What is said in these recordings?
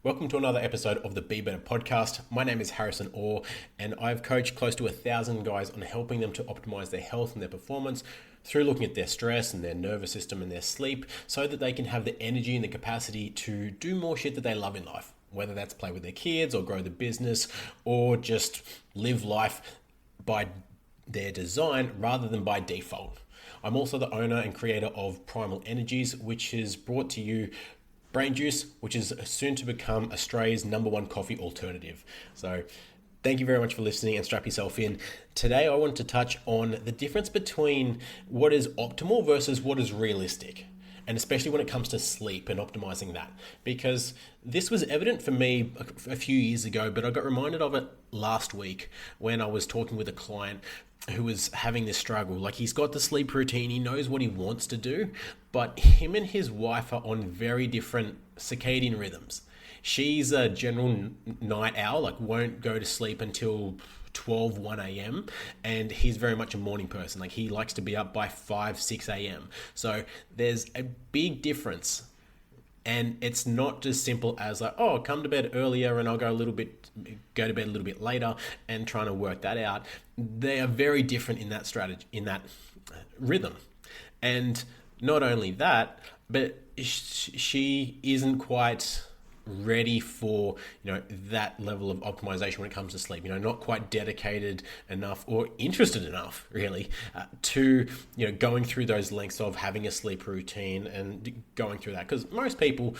Welcome to another episode of the Be Better podcast. My name is Harrison Orr, and I've coached close to 1,000 guys on helping them to optimize their health and their performance through looking at their stress and their nervous system and their sleep so that they can have the energy and the capacity to do more shit that they love in life, whether that's play with their kids or grow the business or just live life by their design rather than by default. I'm also the owner and creator of Primal Energies, which is brought to you Brain Juice, which is soon to become Australia's #1 coffee alternative. So thank you very much for listening and strap yourself in. Today I want to touch on the difference between what is optimal versus what is realistic. And especially when it comes to sleep and optimizing that. Because this was evident for me a few years ago, but I got reminded of it last week when I was talking with a client who was having this struggle. Like, he's got the sleep routine, he knows what he wants to do, but him and his wife are on very different circadian rhythms. She's a general night owl, like won't go to sleep until 1 a.m. and he's very much a morning person. Like, he likes to be up by 5, 6 a.m. So there's a big difference. And it's not as simple as like, oh, come to bed earlier and I'll go to bed a little bit later and trying to work that out. They are very different in that strategy, in that rhythm. And not only that, but she isn't quite ready for that level of optimization when it comes to sleep, not quite dedicated enough or interested enough really to going through those lengths of having a sleep routine and going through that, because most people,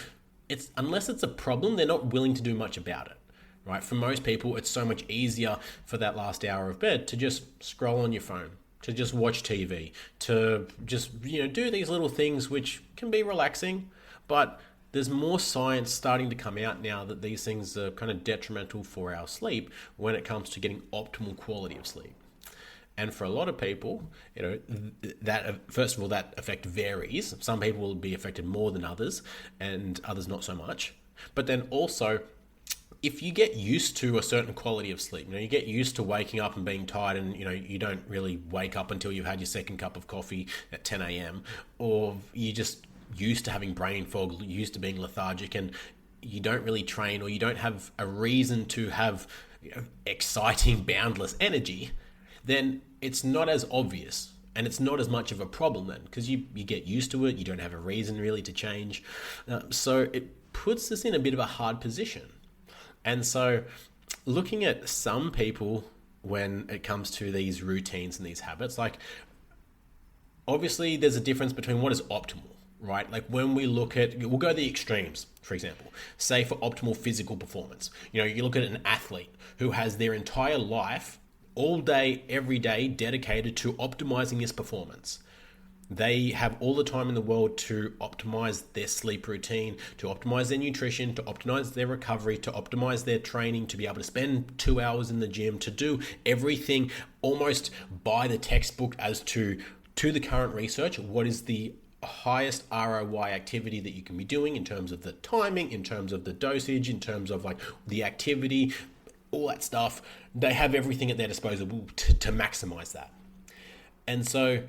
it's unless it's a problem, they're not willing to do much about it, right? For most people, it's so much easier for that last hour of bed to just scroll on your phone, to just watch TV, to just do these little things which can be relaxing, but there's more science starting to come out now that these things are kind of detrimental for our sleep when it comes to getting optimal quality of sleep. And for a lot of people, that first of all, that effect varies. Some people will be affected more than others, and others not so much. But then also, if you get used to a certain quality of sleep, you get used to waking up and being tired, and you don't really wake up until you've had your second cup of coffee at 10 a.m. or you just used to having brain fog, used to being lethargic, and you don't really train, or you don't have a reason to have exciting, boundless energy, then it's not as obvious and it's not as much of a problem then, because you get used to it, you don't have a reason really to change. So it puts us in a bit of a hard position. And so looking at some people when it comes to these routines and these habits, like obviously there's a difference between what is optimal, right? Like when we look at, we'll go the extremes, for example, say for optimal physical performance. You look at an athlete who has their entire life, all day, every day, dedicated to optimizing this performance. They have all the time in the world to optimize their sleep routine, to optimize their nutrition, to optimize their recovery, to optimize their training, to be able to spend 2 hours in the gym, to do everything almost by the textbook as to the current research, what is the highest ROI activity that you can be doing in terms of the timing, in terms of the dosage, in terms of like the activity, all that stuff. They have everything at their disposal to maximize that. And so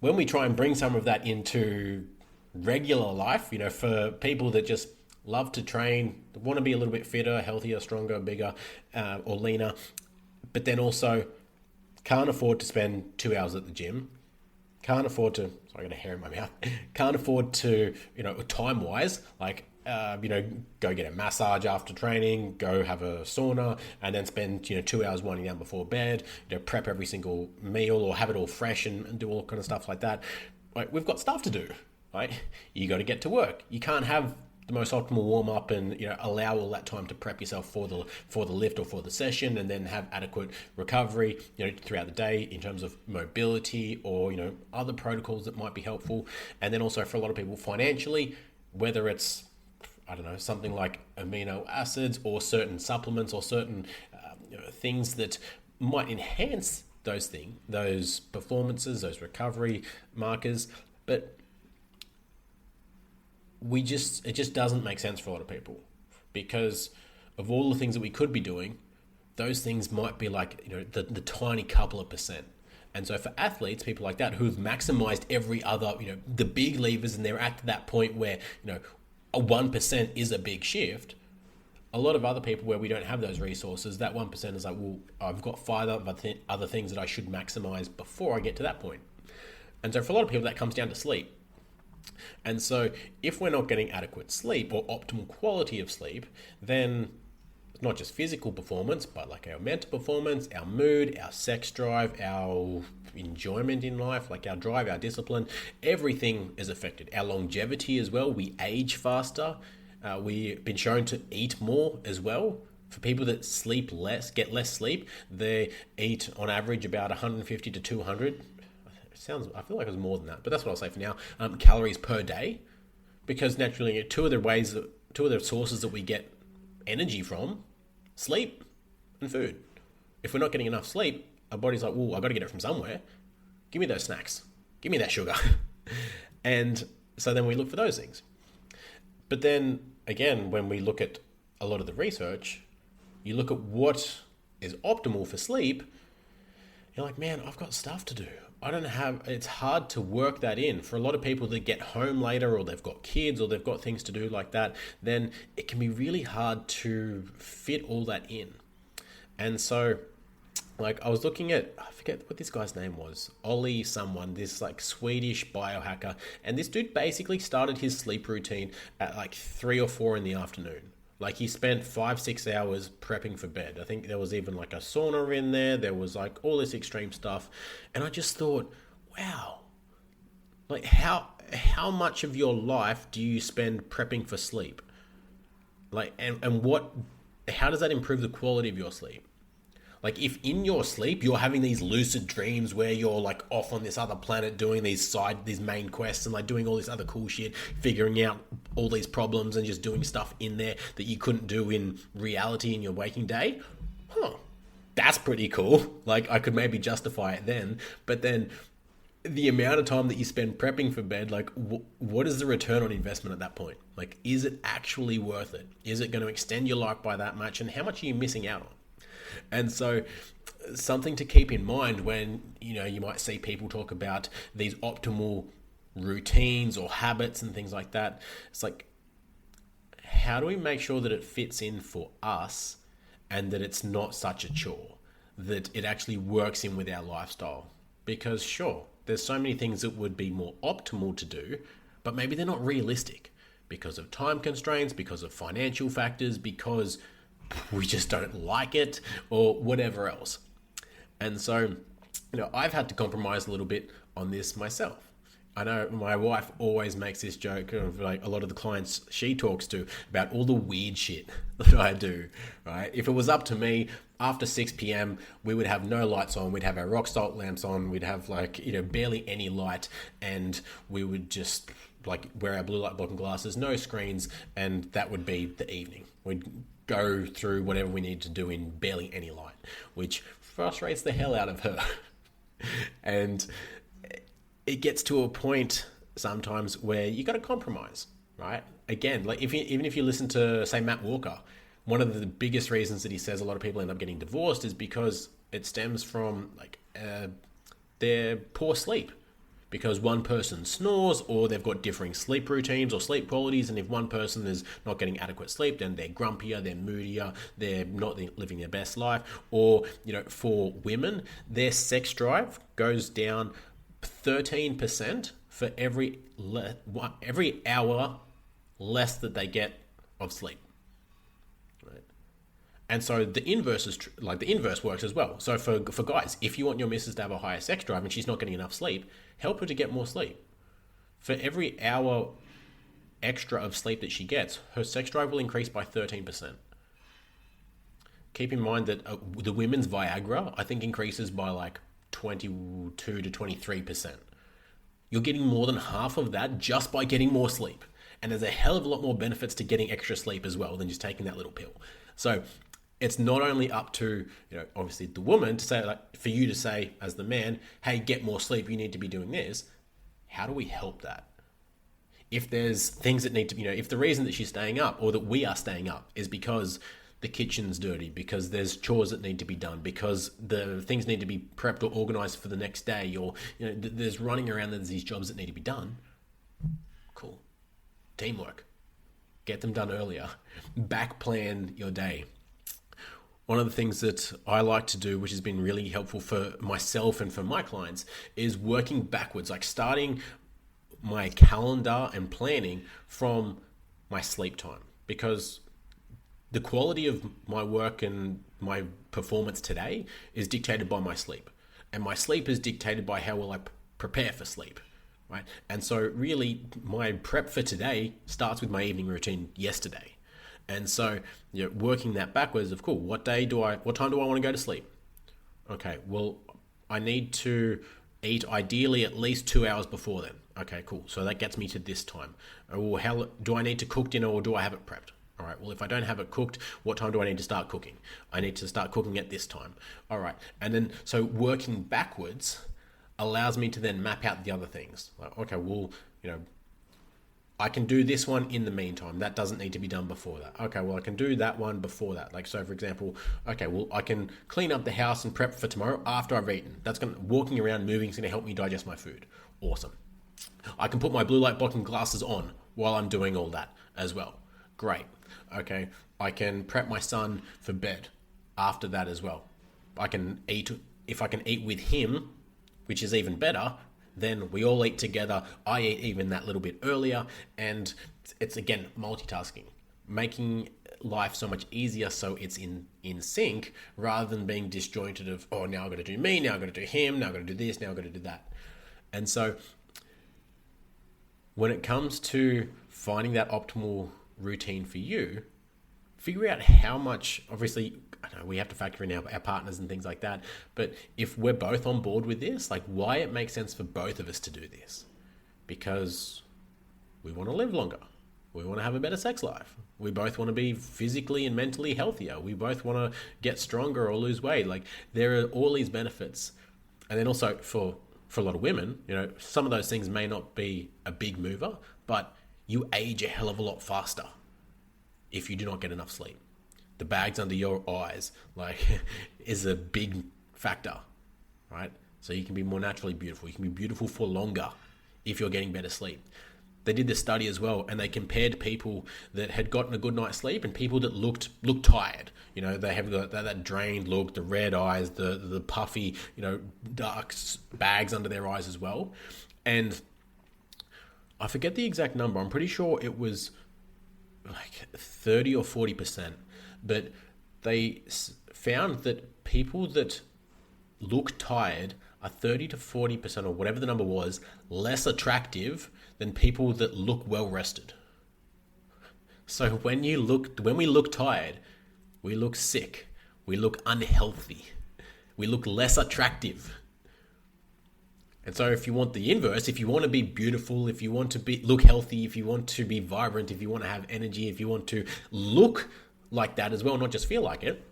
when we try and bring some of that into regular life, for people that just love to train, want to be a little bit fitter, healthier, stronger, bigger, or leaner, but then also can't afford to spend 2 hours at the gym, can't afford to, sorry, I got a hair in my mouth, can't afford to, time-wise, like, go get a massage after training, go have a sauna, and then spend, 2 hours winding down before bed, prep every single meal or have it all fresh and do all kind of stuff like that. Like, we've got stuff to do, right? You got to get to work. You can't have the most optimal warm up and allow all that time to prep yourself for the lift or for the session, and then have adequate recovery throughout the day in terms of mobility or other protocols that might be helpful. And then also for a lot of people financially, whether it's something like amino acids or certain supplements or certain things that might enhance those performances, those recovery markers, but it just doesn't make sense for a lot of people, because of all the things that we could be doing, those things might be like the tiny couple of percent. And so for athletes, people like that who've maximized every other the big levers, and they're at that point where a 1% is a big shift, A lot of other people where we don't have those resources, that 1% is like, well, I've got five other things that I should maximize before I get to that point. And so for a lot of people, that comes down to sleep. And so if we're not getting adequate sleep or optimal quality of sleep, then it's not just physical performance, but like our mental performance, our mood, our sex drive, our enjoyment in life, like our drive, our discipline, everything is affected. Our longevity as well. We age faster. We've been shown to eat more as well. For people that sleep less, get less sleep, they eat on average about 150 to 200. I feel like it was more than that, but that's what I'll say for now. Calories per day, because naturally, two of the sources that we get energy from, sleep and food. If we're not getting enough sleep, our body's like, "Well, I got to get it from somewhere. Give me those snacks. Give me that sugar." And so then we look for those things. But then again, when we look at a lot of the research, you look at what is optimal for sleep, you're like, man, I've got stuff to do. It's hard to work that in. For a lot of people that get home later, or they've got kids, or they've got things to do like that, then it can be really hard to fit all that in. And so, like, I was looking at, I forget what this guy's name was, Ollie someone, this like Swedish biohacker, and this dude basically started his sleep routine at like 3 or 4 in the afternoon. Like, he spent 5-6 hours prepping for bed. I think there was even like a sauna in there. There was like all this extreme stuff. And I just thought, wow, like how much of your life do you spend prepping for sleep? Like, and how does that improve the quality of your sleep? Like, if in your sleep you're having these lucid dreams where you're like off on this other planet doing these main quests and like doing all this other cool shit, figuring out all these problems and just doing stuff in there that you couldn't do in reality in your waking day, that's pretty cool. Like, I could maybe justify it then, but then the amount of time that you spend prepping for bed, like what is the return on investment at that point? Like, is it actually worth it? Is it going to extend your life by that much? And how much are you missing out on? And so something to keep in mind when, you might see people talk about these optimal routines or habits and things like that. It's like, how do we make sure that it fits in for us and that it's not such a chore, that it actually works in with our lifestyle? Because sure, there's so many things that would be more optimal to do, but maybe they're not realistic because of time constraints, because of financial factors, because we just don't like it, or whatever else. And so, I've had to compromise a little bit on this myself. I know my wife always makes this joke of like a lot of the clients she talks to about all the weird shit that I do, right? If it was up to me, after 6 p.m, we would have no lights on. We'd have our rock salt lamps on. We'd have barely any light, and we would just like wear our blue light blocking glasses, no screens, and that would be the evening. We'd go through whatever we need to do in barely any light, which frustrates the hell out of her. And it gets to a point sometimes where you got to compromise, right? Again, like even if you listen to, say, Matt Walker, one of the biggest reasons that he says a lot of people end up getting divorced is because it stems from like their poor sleep. Because one person snores, or they've got differing sleep routines or sleep qualities, and if one person is not getting adequate sleep, then they're grumpier, they're moodier, they're not living their best life. Or, for women, their sex drive goes down 13% for every hour less that they get of sleep. Right? And so the inverse is the inverse works as well. So for guys, if you want your missus to have a higher sex drive and she's not getting enough sleep, help her to get more sleep. For every hour extra of sleep that she gets, her sex drive will increase by 13%. Keep in mind that the women's Viagra, I think, increases by like 22 to 23%. You're getting more than half of that just by getting more sleep. And there's a hell of a lot more benefits to getting extra sleep as well than just taking that little pill. So it's not only up to, obviously the woman to say, like, for you to say as the man, hey, get more sleep, you need to be doing this. How do we help that? If there's things that need to, if the reason that she's staying up or that we are staying up is because the kitchen's dirty, because there's chores that need to be done, because the things need to be prepped or organized for the next day, or, there's running around, there's these jobs that need to be done. Cool. Teamwork. Get them done earlier. Back plan your day. One of the things that I like to do, which has been really helpful for myself and for my clients, is working backwards, like starting my calendar and planning from my sleep time, because the quality of my work and my performance today is dictated by my sleep, and my sleep is dictated by how well I prepare for sleep, right? And so really my prep for today starts with my evening routine yesterday. And so, working that backwards of cool, what time do I want to go to sleep? Okay, well, I need to eat ideally at least 2 hours before then. Okay, cool. So that gets me to this time. Or how do I need to cook dinner, or do I have it prepped? All right, well, if I don't have it cooked, what time do I need to start cooking? I need to start cooking at this time. All right, and then so working backwards allows me to then map out the other things. Like, okay, well, I can do this one in the meantime. That doesn't need to be done before that. Okay, well, I can do that one before that. Like, so for example, okay, well, I can clean up the house and prep for tomorrow after I've eaten. Walking around, moving is going to help me digest my food. Awesome. I can put my blue light blocking glasses on while I'm doing all that as well. Great. Okay, I can prep my son for bed after that as well. If I can eat with him, which is even better, then we all eat together. I eat even that little bit earlier, and it's again multitasking, making life so much easier so it's in sync rather than being disjointed of, oh, now I've got to do me, now I've got to do him, now I've got to do this, now I've got to do that. And so when it comes to finding that optimal routine for you, figure out how much, obviously, I know we have to factor in our partners and things like that, but if we're both on board with this, like why it makes sense for both of us to do this. Because we want to live longer. We want to have a better sex life. We both want to be physically and mentally healthier. We both want to get stronger or lose weight. Like there are all these benefits. And then also for a lot of women, some of those things may not be a big mover, but you age a hell of a lot faster if you do not get enough sleep. The bags under your eyes, is a big factor, right? So you can be more naturally beautiful. You can be beautiful for longer if you're getting better sleep. They did this study as well, and they compared people that had gotten a good night's sleep and people that looked tired. They have that drained look, the red eyes, the puffy, dark bags under their eyes as well. And I forget the exact number. I'm pretty sure it was like 30 or 40%. But they found that people that look tired are 30 to 40%, or whatever the number was, less attractive than people that look well rested. So when we look tired, we look sick, we look unhealthy, we look less attractive. And so if you want the inverse, if you want to be beautiful, if you want to look healthy, if you want to be vibrant, if you want to have energy, if you want to look like that as well, not just feel like it,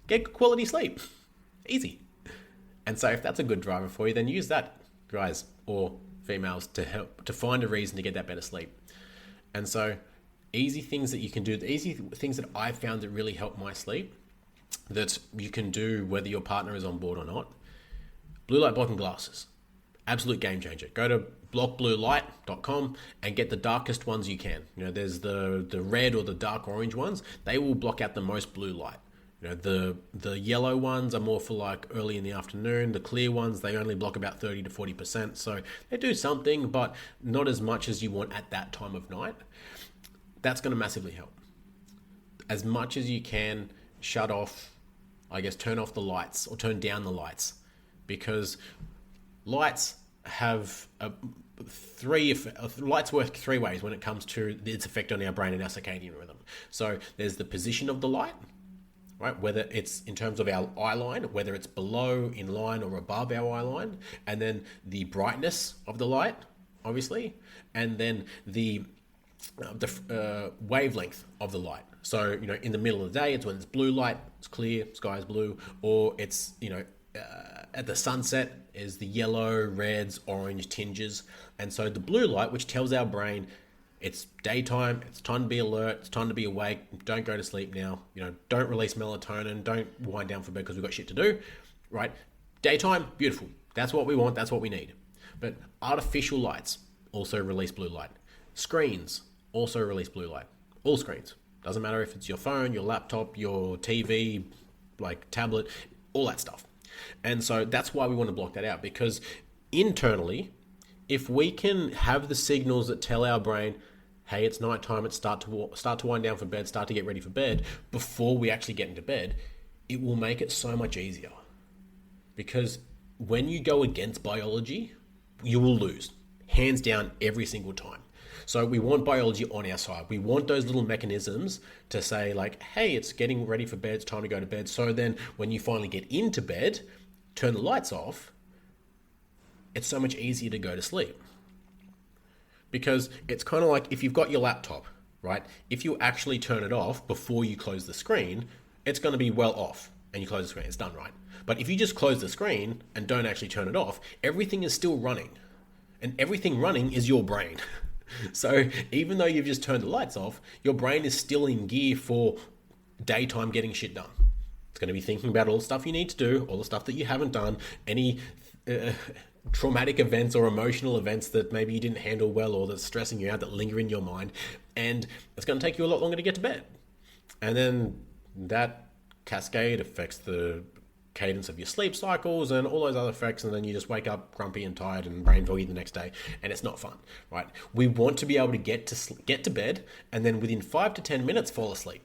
get good quality sleep. Easy. And so if that's a good driver for you, then use that, guys or females, to help to find a reason to get that better sleep. And so easy things that you can do, the easy things that I've found that really help my sleep, that you can do whether your partner is on board or not. Blue light blocking glasses. Absolute game changer. Go to blockbluelight.com and get the darkest ones you can. There's the red or the dark orange ones. They will block out the most blue light. The yellow ones are more for like early in the afternoon. The clear ones, they only block about 30 to 40%. So they do something, but not as much as you want at that time of night. That's going to massively help. As much as you can, turn off the lights or turn down the lights, because lights have lights work three ways when it comes to its effect on our brain and our circadian rhythm. So there's the position of the light, right? Whether it's in terms of our eye line, whether it's below, in line, or above our eye line, and then the brightness of the light, obviously, and then the wavelength of the light. So in the middle of the day, it's when it's blue light, it's clear, sky is blue, or it's at the sunset is the yellow, reds, orange tinges. And so the blue light, which tells our brain it's daytime, it's time to be alert, it's time to be awake, don't go to sleep now, don't release melatonin, don't wind down for bed because we've got shit to do, right? Daytime, beautiful. That's what we want, that's what we need. But artificial lights also release blue light. Screens also release blue light. All screens. Doesn't matter if it's your phone, your laptop, your TV, like tablet, all that stuff. And so that's why we want to block that out, because internally, if we can have the signals that tell our brain, hey, it's nighttime, it's start to wind down for bed, start to get ready for bed, before we actually get into bed, it will make it so much easier. Because when you go against biology, you will lose, hands down, every single time. So we want biology on our side. We want those little mechanisms to say like, hey, it's getting ready for bed, it's time to go to bed. So then when you finally get into bed, turn the lights off, it's so much easier to go to sleep. Because it's kind of like if you've got your laptop, right? If you actually turn it off before you close the screen, it's going to be well off and you close the screen, it's done, right? But if you just close the screen and don't actually turn it off, everything is still running. And everything running is your brain. So even though you've just turned the lights off, your brain is still in gear for daytime getting shit done. It's going to be thinking about all the stuff you need to do, all the stuff that you haven't done, any traumatic events or emotional events that maybe you didn't handle well or that's stressing you out that linger in your mind. And it's going to take you a lot longer to get to bed. And then that cascade affects the cadence of your sleep cycles and all those other effects, and then you just wake up grumpy and tired and brain foggy the next day, and it's not fun, right? We want to be able to get to bed and then within 5 to 10 minutes fall asleep.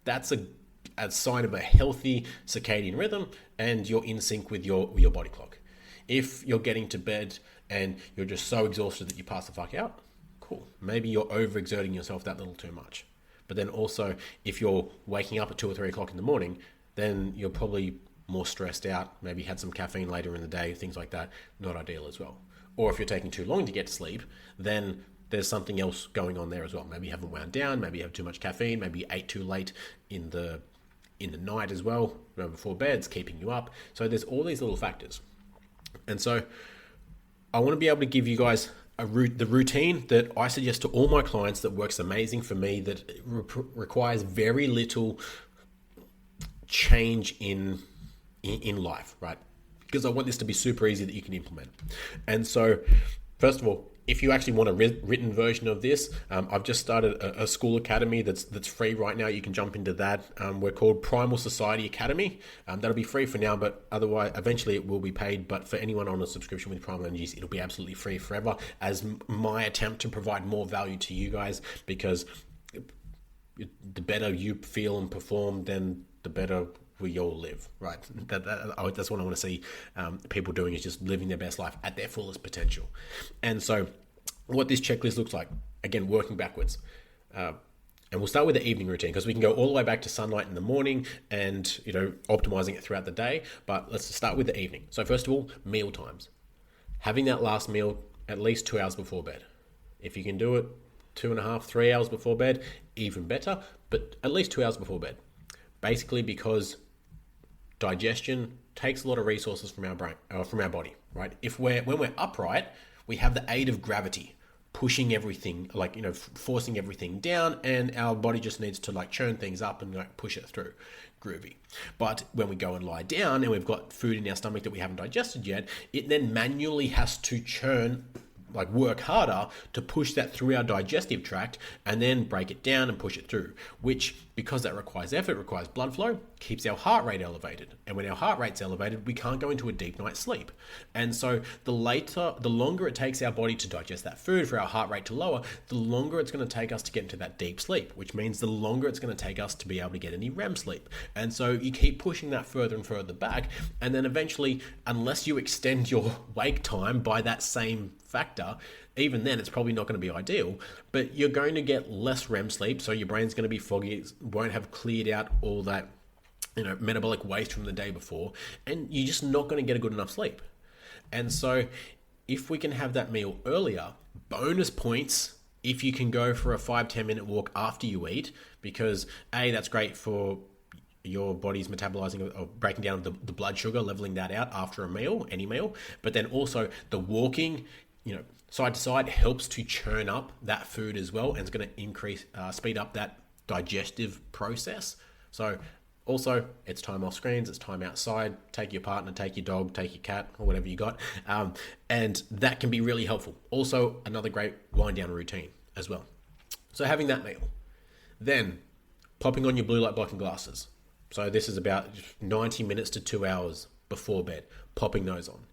That's a sign of a healthy circadian rhythm, and you're in sync with your body clock. If you're getting to bed and you're just so exhausted that you pass the fuck out, cool. Maybe you're overexerting yourself that little too much. But then also, if you're waking up at 2 or 3 o'clock in the morning, then you're probably more stressed out, maybe had some caffeine later in the day, things like that, not ideal as well. Or if you're taking too long to get to sleep, then there's something else going on there as well. Maybe you haven't wound down, maybe you have too much caffeine, maybe you ate too late in the night as well, before bed, it's keeping you up. So there's all these little factors. And so I want to be able to give you guys the routine that I suggest to all my clients that works amazing for me, that requires very little change in life, right? Because I want this to be super easy that you can implement. And so, first of all, if you actually want a written version of this, I've just started a school academy that's free right now. You can jump into that. We're called Primal Society Academy. That'll be free for now, but otherwise, eventually it will be paid. But for anyone on a subscription with Primal Energies, it'll be absolutely free forever, as my attempt to provide more value to you guys, because the better you feel and perform, then the better we all live, right? That's what I want to see people doing, is just living their best life at their fullest potential. And so what this checklist looks like, again, working backwards. And we'll start with the evening routine, because we can go all the way back to sunlight in the morning and, optimizing it throughout the day. But let's start with the evening. So first of all, meal times. Having that last meal at least 2 hours before bed. If you can do it 2.5, 3 hours before bed, even better, but at least 2 hours before bed. Basically because digestion takes a lot of resources from our brain, from our body, right? When we're upright, we have the aid of gravity pushing everything, forcing everything down, and our body just needs to churn things up and push it through. Groovy. But when we go and lie down and we've got food in our stomach that we haven't digested yet, it then manually has to churn, work harder to push that through our digestive tract and then break it down and push it through, which, because that requires effort, requires blood flow, keeps our heart rate elevated. And when our heart rate's elevated, we can't go into a deep night's sleep. And so the longer it takes our body to digest that food, for our heart rate to lower, the longer it's going to take us to get into that deep sleep, which means the longer it's going to take us to be able to get any REM sleep. And so you keep pushing that further and further back. And then eventually, unless you extend your wake time by that same factor, even then it's probably not going to be ideal, but you're going to get less REM sleep, so your brain's going to be foggy, it won't have cleared out all that metabolic waste from the day before, and you're just not going to get a good enough sleep. And so if we can have that meal earlier, bonus points if you can go for a 5-10 minute walk after you eat, because that's great for your body's metabolizing or breaking down the blood sugar, leveling that out after a meal, any meal. But then also the walking, side to side, helps to churn up that food as well, and it's going to speed up that digestive process. So also, it's time off screens, it's time outside, take your partner, take your dog, take your cat, or whatever you got. And that can be really helpful. Also, another great wind down routine as well. So having that meal. Then popping on your blue light blocking glasses. So this is about 90 minutes to 2 hours before bed, popping those on.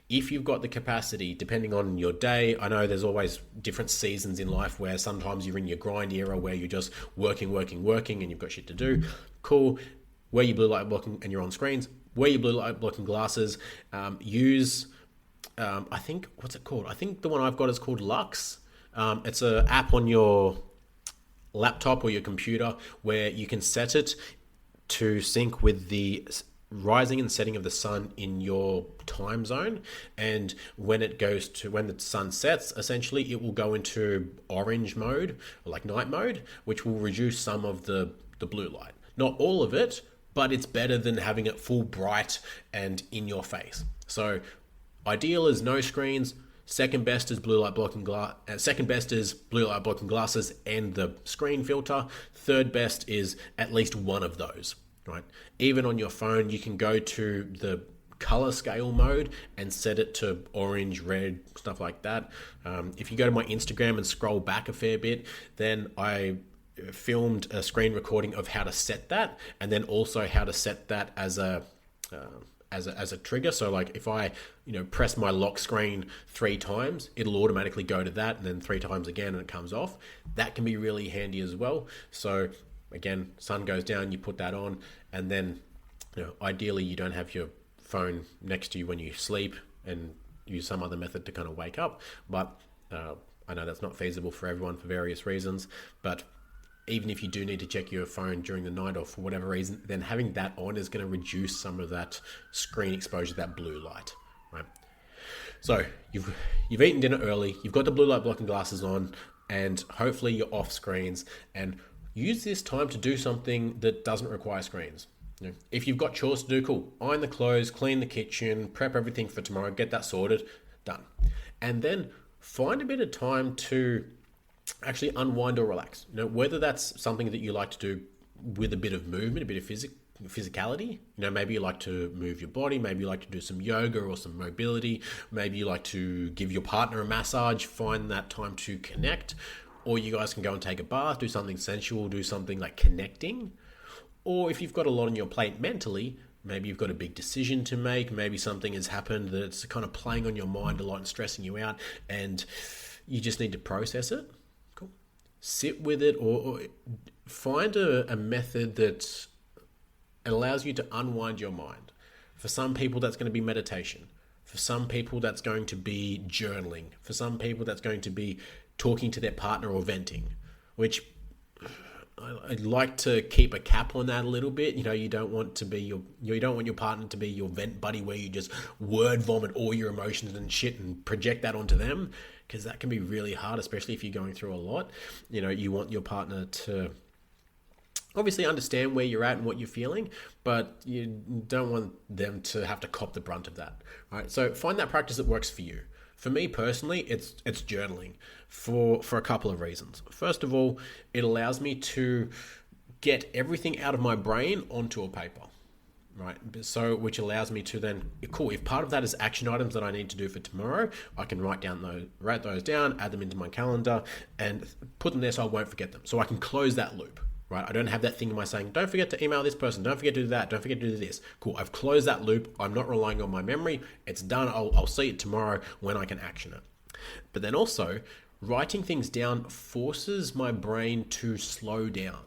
If you've got the capacity, depending on your day, I know there's always different seasons in life where sometimes you're in your grind era where you're just working, and you've got shit to do. Cool. Wear your blue light blocking and you're on screens. Wear your blue light blocking glasses. Use, I think, what's it called? I think the one I've got is called Lux. It's an app on your laptop or your computer where you can set it to sync with the rising and setting of the sun in your time zone, and when the sun sets, essentially it will go into orange mode, or like night mode, which will reduce some of the blue light. Not all of it, but it's better than having it full bright and in your face. So ideal is no screens. Second best is blue light blocking glasses and the screen filter. Third best is at least one of those. Right? Even on your phone, you can go to the color scale mode and set it to orange, red, stuff like that. If you go to my Instagram and scroll back a fair bit, then I filmed a screen recording of how to set that, and then also how to set that as a trigger. So like if I press my lock screen 3 times, it'll automatically go to that, and then 3 times again and it comes off. That can be really handy as well. So again, sun goes down, you put that on, and then ideally you don't have your phone next to you when you sleep, and use some other method to kind of wake up. But I know that's not feasible for everyone for various reasons, but even if you do need to check your phone during the night or for whatever reason, then having that on is going to reduce some of that screen exposure, that blue light, right? So you've eaten dinner early, you've got the blue light blocking glasses on, and hopefully you're off screens, and use this time to do something that doesn't require screens. If you've got chores to do, cool. Iron the clothes, clean the kitchen, prep everything for tomorrow, get that sorted, done. And then find a bit of time to actually unwind or relax. Whether that's something that you like to do with a bit of movement, a bit of physicality. Maybe you like to move your body, maybe you like to do some yoga or some mobility, maybe you like to give your partner a massage, find that time to connect. Or you guys can go and take a bath, do something sensual, do something like connecting. Or if you've got a lot on your plate mentally, maybe you've got a big decision to make, maybe something has happened that's kind of playing on your mind a lot and stressing you out, and you just need to process it. Cool. Sit with it, or find a method that allows you to unwind your mind. For some people, that's going to be meditation. For some people, that's going to be journaling. For some people, that's going to be talking to their partner or venting, which I'd like to keep a cap on that a little bit. You don't want your partner to be your vent buddy where you just word vomit all your emotions and shit and project that onto them, because that can be really hard, especially if you're going through a lot. You want your partner to obviously understand where you're at and what you're feeling, but you don't want them to have to cop the brunt of that. Right? So find that practice that works for you. For me personally, it's journaling for a couple of reasons. First of all, it allows me to get everything out of my brain onto a paper, right? So which allows me to then, cool, if part of that is action items that I need to do for tomorrow, I can write those down, add them into my calendar, and put them there so I won't forget them. So I can close that loop. Right? I don't have that thing in my saying, don't forget to email this person, don't forget to do that, don't forget to do this. Cool, I've closed that loop. I'm not relying on my memory. It's done. I'll see it tomorrow when I can action it. But then also, writing things down forces my brain to slow down,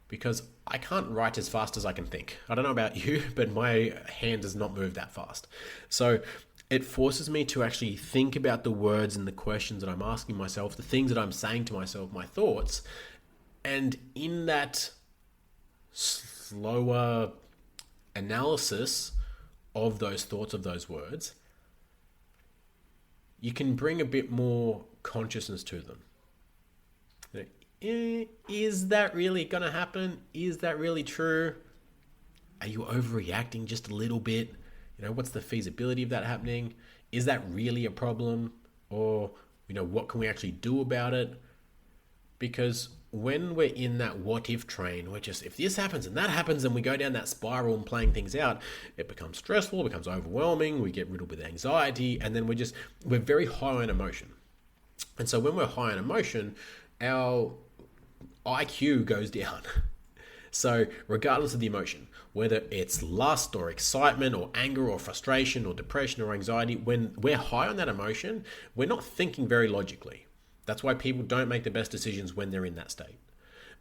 because I can't write as fast as I can think. I don't know about you, but my hand does not move that fast. So it forces me to actually think about the words and the questions that I'm asking myself, the things that I'm saying to myself, my thoughts. And in that slower analysis of those thoughts, of those words, you can bring a bit more consciousness to them. Is that really going to happen? Is that really true? Are you overreacting just a little bit? What's the feasibility of that happening? Is that really a problem? Or, what can we actually do about it? Because when we're in that what if train, we're just, if this happens and that happens, and we go down that spiral and playing things out, it becomes stressful, it becomes overwhelming, we get riddled with anxiety, and then we're very high on emotion. And so when we're high on emotion, our IQ goes down. So regardless of the emotion, whether it's lust or excitement or anger or frustration or depression or anxiety, when we're high on that emotion, we're not thinking very logically. That's why people don't make the best decisions when they're in that state.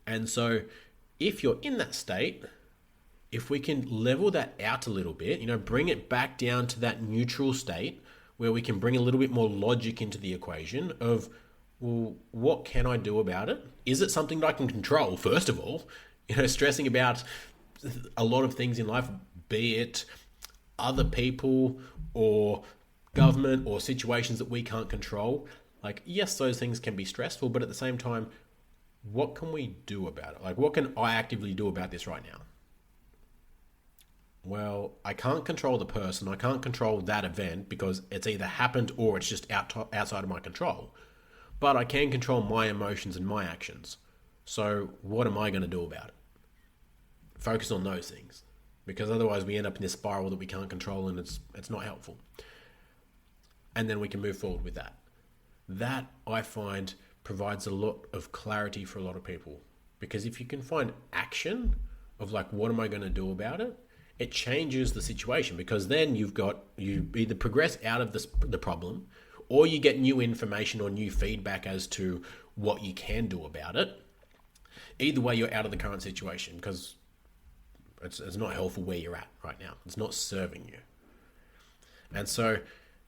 And so if you're in that state, if we can level that out a little bit, bring it back down to that neutral state where we can bring a little bit more logic into the equation of, well, what can I do about it? Is it something that I can control, first of all? Stressing about a lot of things in life, be it other people or government or situations that we can't control. Like, yes, those things can be stressful, but at the same time, what can we do about it? Like, what can I actively do about this right now? Well, I can't control the person. I can't control that event because it's either happened or it's just outside of my control. But I can control my emotions and my actions. So what am I going to do about it? Focus on those things, because otherwise we end up in this spiral that we can't control, and it's not helpful. And then we can move forward with that. That, I find, provides a lot of clarity for a lot of people, because if you can find action of like, what am I going to do about it? It changes the situation, because then you either progress out of the problem, or you get new information or new feedback as to what you can do about it. Either way, you're out of the current situation, because it's not helpful where you're at right now. It's not serving you. And so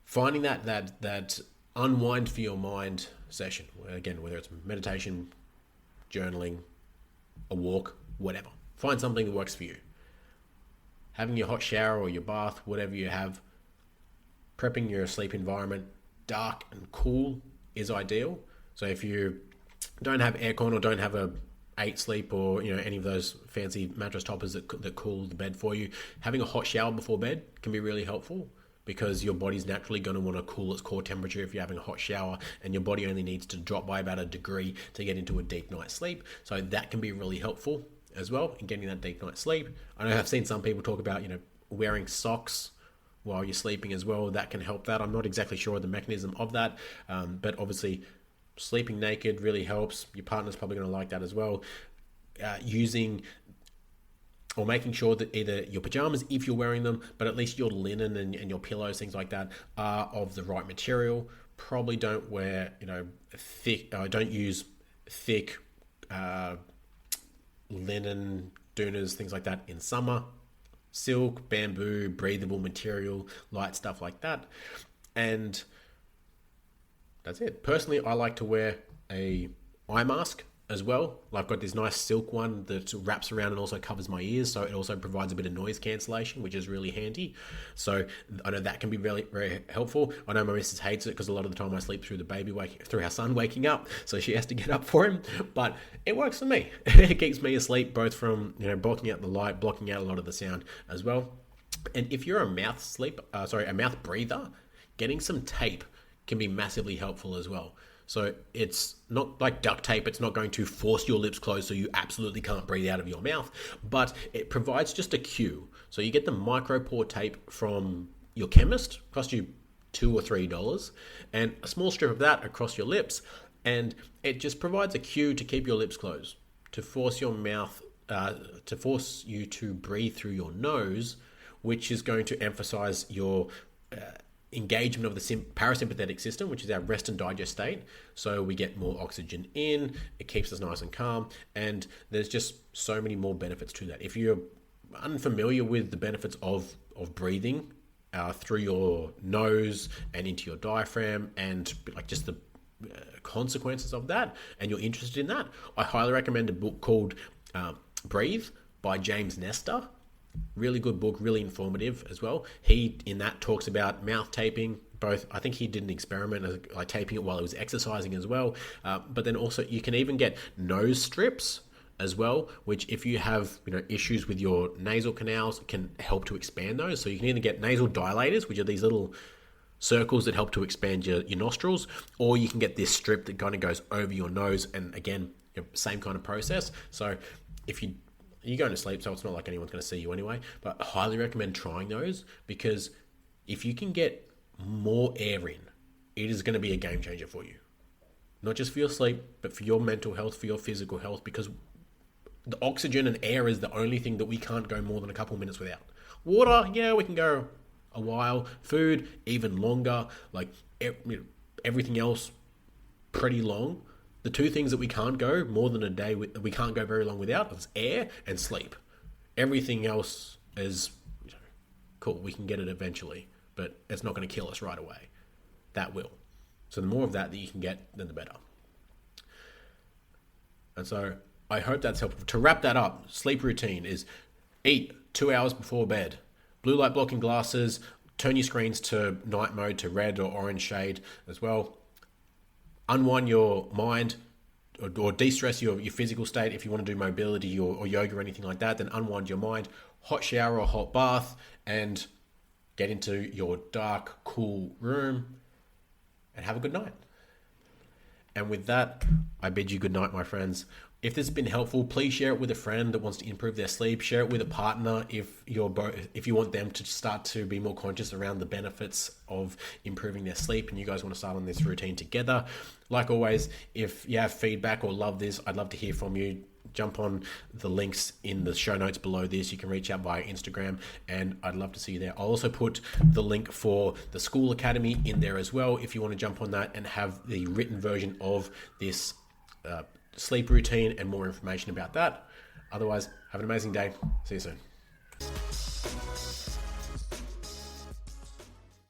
finding that unwind for your mind session, again, whether it's meditation, journaling, a walk, whatever, find something that works for you. Having your hot shower or your bath, whatever you have, prepping your sleep environment dark and cool is ideal. So if you don't have aircon or don't have a 8 sleep or any of those fancy mattress toppers that cool the bed for you, having a hot shower before bed can be really helpful, because your body's naturally going to want to cool its core temperature if you're having a hot shower, and your body only needs to drop by about a degree to get into a deep night's sleep. So that can be really helpful as well in getting that deep night's sleep. I know I've seen some people talk about wearing socks while you're sleeping as well. That can help that. I'm not exactly sure the mechanism of that, but obviously sleeping naked really helps. Your partner's probably going to like that as well. Using or making sure that either your pajamas, if you're wearing them, but at least your linen and your pillows, things like that, are of the right material. Probably don't wear, thick, don't use thick linen, doonas, things like that in summer. Silk, bamboo, breathable material, light stuff like that. And that's it. Personally, I like to wear a eye mask as well. I've got this nice silk one that wraps around and also covers my ears, so it also provides a bit of noise cancellation, which is really handy. So I know that can be very, very helpful. I know my missus hates it because a lot of the time I sleep through through our son waking up, so she has to get up for him. But it works for me. It keeps me asleep, both from blocking out the light, blocking out a lot of the sound as well. And if you're a mouth breather, getting some tape can be massively helpful as well. So it's not like duct tape. It's not going to force your lips closed so you absolutely can't breathe out of your mouth, but it provides just a cue. So you get the micropore tape from your chemist, cost you $2 or $3, and a small strip of that across your lips, and it just provides a cue to keep your lips closed, to force your mouth, to force you to breathe through your nose, which is going to emphasize your engagement of the parasympathetic system, which is our rest and digest state. So we get more oxygen in, it keeps us nice and calm, and there's just so many more benefits to that. If you're unfamiliar with the benefits of breathing through your nose and into your diaphragm, and like just the consequences of that, and you're interested in that, I highly recommend a book called Breathe by James Nestor. Really good book, really informative as well. He, in that, talks about mouth taping. Both, I think he did an experiment like taping it while he was exercising as well. But then also you can even get nose strips as well, which if you have issues with your nasal canals, can help to expand those. So you can either get nasal dilators, which are these little circles that help to expand your nostrils, or you can get this strip that kind of goes over your nose, and again, same kind of process. So if you're going to sleep, so it's not like anyone's going to see you anyway, but I highly recommend trying those, because if you can get more air in, it is going to be a game changer for you. not just for your sleep, but for your mental health, for your physical health, because the oxygen and air is the only thing that we can't go more than a couple minutes without. Water, yeah, we can go a while. Food, even longer. Like everything else, pretty long. The two things that we can't go more than a day, we can't go very long without, is air and sleep. Everything else is cool. We can get it eventually, but it's not going to kill us right away. That will. So the more of that you can get, then the better. And so I hope that's helpful. To wrap that up, sleep routine is eat 2 hours before bed. Blue light blocking glasses, turn your screens to night mode, to red or orange shade as well. Unwind your mind or de-stress your physical state. If you want to do mobility or yoga or anything like that, then unwind your mind. Hot shower or hot bath, and get into your dark, cool room and have a good night. And with that, I bid you good night, my friends. If this has been helpful, please share it with a friend that wants to improve their sleep. Share it with a partner if you want them to start to be more conscious around the benefits of improving their sleep and you guys want to start on this routine together. Like always, if you have feedback or love this, I'd love to hear from you. Jump on the links in the show notes below this. You can reach out via Instagram, and I'd love to see you there. I'll also put the link for the School Academy in there as well if you want to jump on that and have the written version of this sleep routine and more information about that. Otherwise, have an amazing day. See you soon.